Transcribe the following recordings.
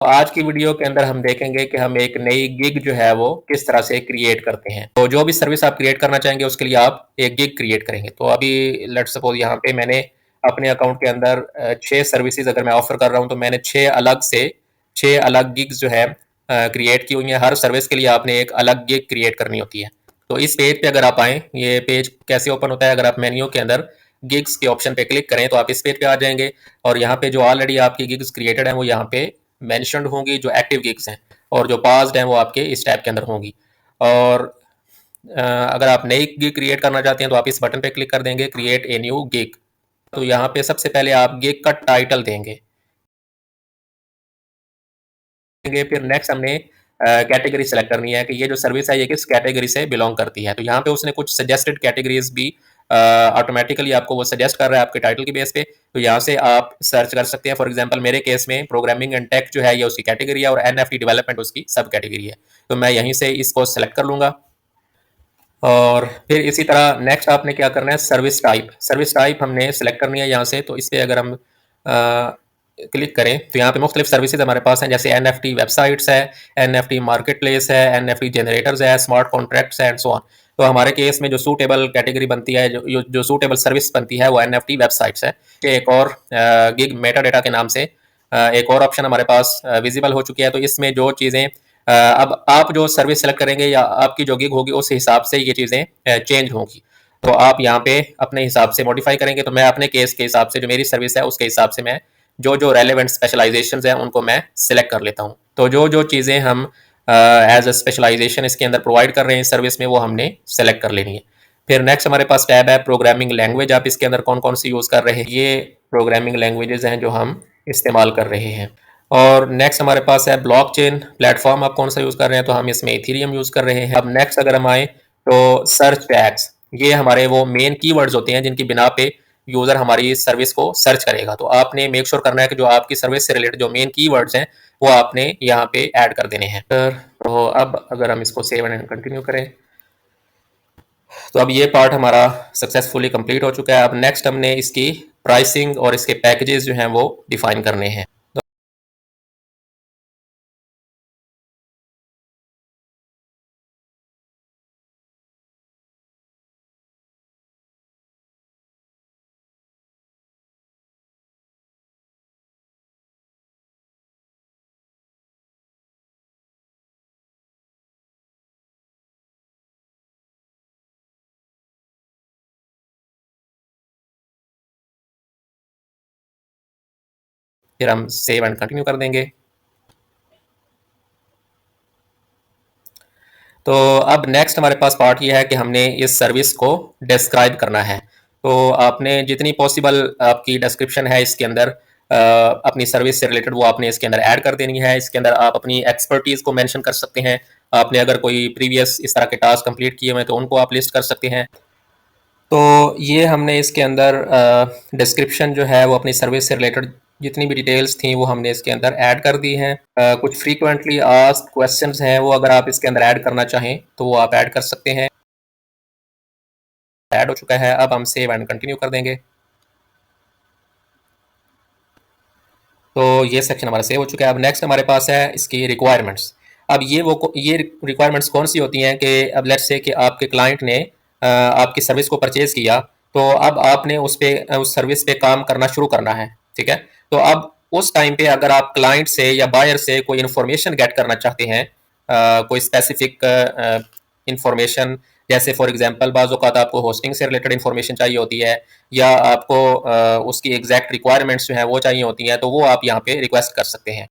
तो आज की वीडियो के अंदर हम देखेंगे कि हम एक नई गिग जो है वो किस तरह से क्रिएट करते हैं। तो जो भी सर्विस आप क्रिएट करना चाहेंगे उसके लिए आप एक गिग क्रिएट करेंगे। तो अभी लेट्स सपोज यहाँ पे मैंने अपने अकाउंट के अंदर 6 सर्विसेज अगर मैं ऑफर कर रहा हूँ तो मैंने 6 अलग गिग्स जो है क्रिएट की हुई है। हर सर्विस के लिए आपने एक अलग गिग क्रिएट करनी होती है। तो इस पेज पे अगर आप आए, ये पेज कैसे ओपन होता है, अगर आप मेन्यू के अंदर गिग्स के ऑप्शन पे क्लिक करें तो आप इस पेज पे आ जाएंगे और यहाँ पे जो ऑलरेडी आपकी गिग्स क्रिएटेड है वो यहाँ पे मेंशन्ड होंगी, जो एक्टिव गिग्स हैं, और जो पास्ड हैं वो आपके इस टैब के अंदर होंगी। और अगर आप नई गिग क्रिएट करना चाहते हैं तो आप इस बटन पे क्लिक कर देंगे, क्रिएट ए न्यू गिग। तो यहाँ पे सबसे पहले आप गिग का टाइटल देंगे, फिर नेक्स्ट हमने कैटेगरी सेलेक्ट करनी है कि ये जो सर्विस है ये किस कैटेगरी से बिलोंग करती है। तो यहाँ पे उसने कुछ सजेस्टेड कैटेगरीज भी ऑटोमेटिकली आपको वो सजेस्ट कर रहा है आपके टाइटल की बेस पे। तो यहाँ से आप सर्च कर सकते हैं। फॉर एग्जांपल मेरे केस में प्रोग्रामिंग एंड टेक जो है ये उसकी कैटेगरी है और एनएफटी डेवलपमेंट उसकी सब कैटेगरी है। तो मैं यहीं से इसको सेलेक्ट कर लूंगा। और फिर इसी तरह नेक्स्ट आपने क्या करना है, सर्विस टाइप हमने सेलेक्ट करनी है यहाँ से। तो इस पर अगर हम क्लिक करें तो यहाँ पे मुख्तलिफ सर्विसेज हमारे पास हैं, जैसे NFT वेबसाइट्स है, NFT मार्केट प्लेस है, NFT जनरेटर्स है, स्मार्ट कॉन्ट्रैक्ट्स है एंड सो ऑन। तो हमारे केस में जो सूटेबल कैटेगरी बनती है, जो सूटेबल सर्विस बनती है वो NFT वेबसाइट्स है। एक और गिग मेटा डेटा के नाम से एक और ऑप्शन हमारे पास विजिबल हो चुकी है। तो इसमें जो चीज़ें अब आप जो सर्विस सेलेक्ट करेंगे या आपकी जो गिग होगी उस हिसाब से ये चीज़ें चेंज होंगी। तो आप यहाँ पे अपने हिसाब से मॉडिफाई करेंगे। तो मैं अपने केस के हिसाब से, जो मेरी सर्विस है उसके हिसाब से मैं जो जो रेलेवेंट स्पेशलाइजेशन हैं उनको मैं सिलेक्ट कर लेता हूँ। तो जो जो चीज़ें हम एज अ स्पेशलाइजेशन इसके अंदर प्रोवाइड कर रहे हैं इस सर्विस में वो हमने सेलेक्ट कर लेनी है। फिर नेक्स्ट हमारे पास टैब है प्रोग्रामिंग लैंग्वेज। आप इसके अंदर कौन कौन सी यूज़ कर रहे हैं, ये प्रोग्रामिंग लैंग्वेजेस हैं जो हम इस्तेमाल कर रहे हैं। और नेक्स्ट हमारे पास है ब्लॉकचेन प्लेटफॉर्म, आप कौन सा यूज़ कर रहे हैं, तो हम इसमें इथेरियम यूज़ कर रहे हैं। अब नेक्स्ट अगर हम आए तो सर्च टैग्स, ये हमारे वो मेन कीवर्ड्स होते हैं जिनकी बिना पे यूज़र हमारी सर्विस को सर्च करेगा। तो आपने मेक श्योर करना है कि जो आपकी सर्विस से रिलेटेड जो मेन कीवर्ड्स हैं वो आपने यहाँ पे ऐड कर देने हैं। तो अब अगर हम इसको सेव एंड कंटिन्यू करें तो अब ये पार्ट हमारा सक्सेसफुली कंप्लीट हो चुका है। अब नेक्स्ट हमने इसकी प्राइसिंग और इसके पैकेजेस जो हैं वो डिफाइन करने हैं। फिर हम सेव एंड कंटिन्यू कर देंगे। तो अब नेक्स्ट हमारे पास पार्ट ये है कि हमने इस सर्विस को डिस्क्राइब करना है। तो आपने जितनी पॉसिबल आपकी डिस्क्रिप्शन है इसके अंदर अपनी सर्विस से रिलेटेड वो आपने इसके अंदर ऐड कर देनी है। इसके अंदर आप अपनी एक्सपर्टीज़ को मेंशन कर सकते हैं। आपने अगर कोई प्रीवियस इस तरह के टास्क कंप्लीट किए हुए हैं तो उनको आप लिस्ट कर सकते हैं। तो ये हमने इसके अंदर डिस्क्रिप्शन जो है वो अपनी सर्विस से रिलेटेड जितनी भी डिटेल्स थी वो हमने इसके अंदर ऐड कर दी हैं। कुछ फ्रीक्वेंटली आस्क्ड क्वेश्चंस हैं वो अगर आप इसके अंदर ऐड करना चाहें तो वो आप ऐड कर सकते हैं। ऐड हो चुका है। अब हम सेव एंड कंटिन्यू कर देंगे। तो ये सेक्शन हमारा सेव हो चुका है। अब नेक्स्ट हमारे पास है इसकी रिक्वायरमेंट्स। अब ये रिक्वायरमेंट्स कौन सी होती हैं कि अब लेट्स से कि आपके क्लाइंट ने आपकी सर्विस को परचेज किया, तो अब आपने उस सर्विस पे काम करना शुरू करना है, ठीक है। तो अब उस टाइम पे अगर आप क्लाइंट से या बायर से कोई इन्फॉर्मेशन गेट करना चाहते हैं, कोई स्पेसिफिक इंफॉर्मेशन, जैसे फॉर एग्जांपल बाज़ औक़ात आपको होस्टिंग से रिलेटेड इन्फॉर्मेशन चाहिए होती है या आपको उसकी एग्जैक्ट रिक्वायरमेंट्स जो हैं वो चाहिए होती हैं, तो वो आप यहाँ पे रिक्वेस्ट कर सकते हैं।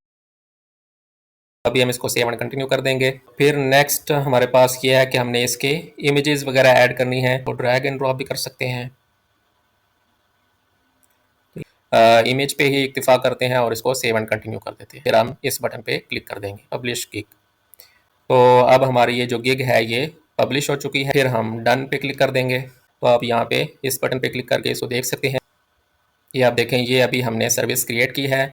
अभी हम इसको सेव एंड कंटिन्यू कर देंगे। फिर नेक्स्ट हमारे पास ये है कि हमने इसके इमेजेस वगैरह ऐड करनी है, तो ड्रैग एंड ड्रॉप भी कर सकते हैं। इमेज पे ही इक्तिफा करते हैं और इसको सेव एंड कंटिन्यू कर देते हैं। फिर हम इस बटन पे क्लिक कर देंगे, पब्लिश गिग। तो अब हमारी ये जो गिग है ये पब्लिश हो चुकी है। फिर हम डन पे क्लिक कर देंगे। तो आप यहाँ पे इस बटन पे क्लिक करके इसको देख सकते हैं। ये आप देखें, ये अभी हमने सर्विस क्रिएट की है।